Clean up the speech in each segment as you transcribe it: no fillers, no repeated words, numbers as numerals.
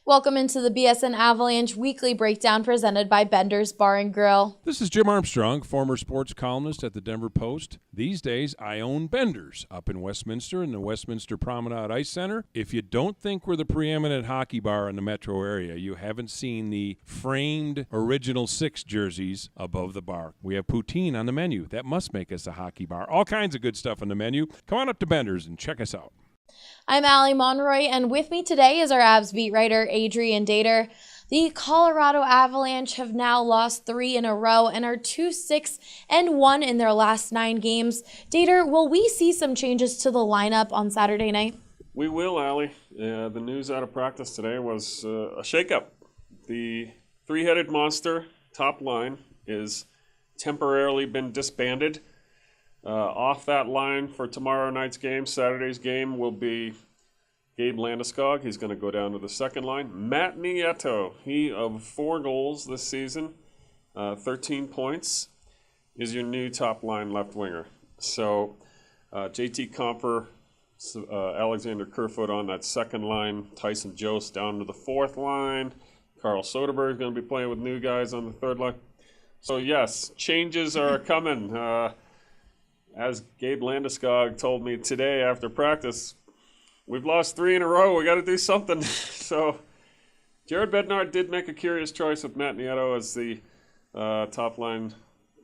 Welcome into the BSN Avalanche weekly breakdown presented by Bender's Bar and Grill. This is Jim Armstrong, former sports columnist at the Denver Post. These days, I own Bender's up in Westminster in the Westminster Promenade Ice Center. If you don't think we're the preeminent hockey bar in the metro area, you haven't seen the framed original 6 jerseys above the bar. We have poutine on the menu. That must make us a hockey bar. All kinds of good stuff on the menu. Come on up to Bender's and check us out. I'm Allie Monroy, and with me today is our Avs beat writer, Adrian Dater. The Colorado Avalanche have now lost 3 in a row and are 2-6-1 in their last 9 games. Dater, will we see some changes to the lineup on Saturday night? We will, Allie. The news out of practice today was a shakeup. The three-headed monster top line is temporarily been disbanded. Off that line for tomorrow night's game, Saturday's game, will be Gabe Landeskog. He's going to go down to the second line. Matt Nieto, he of 4 goals this season, 13 points, is your new top line left winger. So JT Compher, Alexander Kerfoot on that second line, Tyson Jost down to the fourth line. Carl Soderberg is going to be playing with new guys on the third line. So yes, changes are coming. As Gabe Landeskog told me today after practice, we've lost 3 in a row. We got to do something. So Jared Bednar did make a curious choice with Matt Nieto as the top line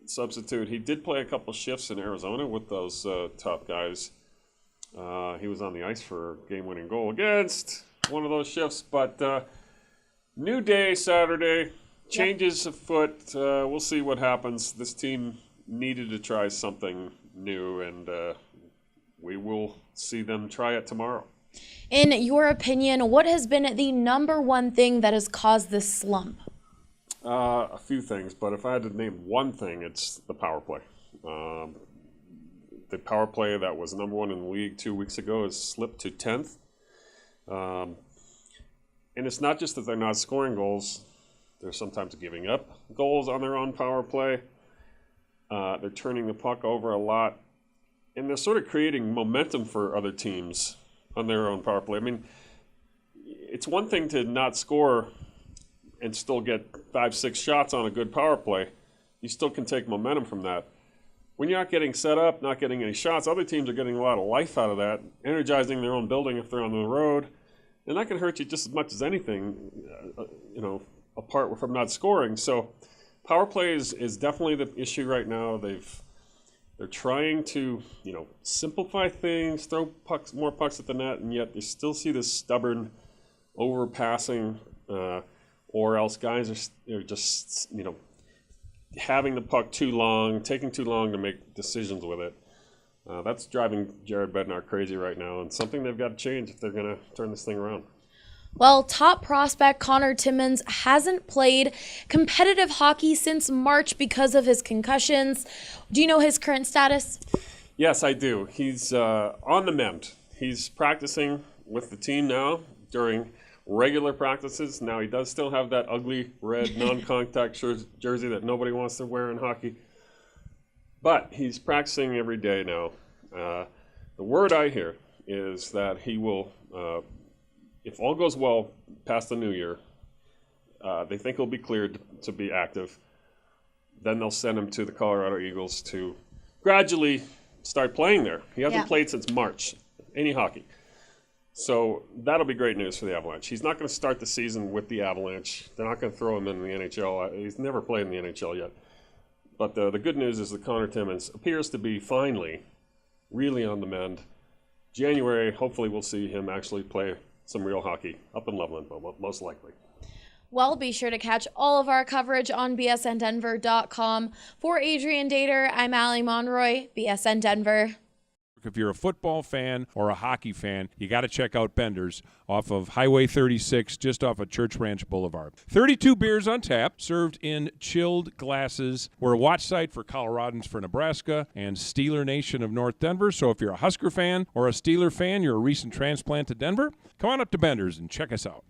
substitute. He did play a couple shifts in Arizona with those top guys. He was on the ice for a game-winning goal against one of those shifts. But new day Saturday, changes afoot. We'll see what happens. This team needed to try something new, and we will see them try it tomorrow. In your opinion, what has been the number one thing that has caused this slump? A few things, but if I had to name one thing, it's the power play. The power play that was number 1 in the league 2 weeks ago has slipped to 10th. And it's not just that they're not scoring goals. They're sometimes giving up goals on their own power play. They're turning the puck over a lot, and they're sort of creating momentum for other teams on their own power play. I mean, it's one thing to not score and still get 5-6 shots on a good power play. You still can take momentum from that. When you're not getting set up, not getting any shots, other teams are getting a lot of life out of that, energizing their own building if they're on the road, and that can hurt you just as much as anything, apart from not scoring. So power play is definitely the issue right now. They're trying to, simplify things, throw more pucks at the net, and yet you still see this stubborn overpassing, or else guys are just, having the puck too long, taking too long to make decisions with it. That's driving Jared Bednar crazy right now, and something they've got to change if they're going to turn this thing around. Well, top prospect Connor Timmins hasn't played competitive hockey since March because of his concussions. Do you know his current status? Yes, I do. He's on the mend. He's practicing with the team now during regular practices. Now, he does still have that ugly red non-contact jersey that nobody wants to wear in hockey. But he's practicing every day now. The word I hear is that he will... if all goes well past the new year, they think he'll be cleared to be active. Then they'll send him to the Colorado Eagles to gradually start playing there. He hasn't played since March, any hockey. So that'll be great news for the Avalanche. He's not going to start the season with the Avalanche. They're not going to throw him in the NHL. He's never played in the NHL yet. But the good news is that Connor Timmins appears to be finally really on the mend. January, hopefully we'll see him actually play some real hockey up in Loveland, but most likely. Well, be sure to catch all of our coverage on bsndenver.com. For Adrian Dater, I'm Allie Monroy, BSN Denver. If you're a football fan or a hockey fan, you got to check out Bender's off of Highway 36, just off of Church Ranch Boulevard. 32 beers on tap, served in chilled glasses. We're a watch site for Coloradans for Nebraska and Steeler Nation of North Denver. So if you're a Husker fan or a Steeler fan, you're a recent transplant to Denver, come on up to Bender's and check us out.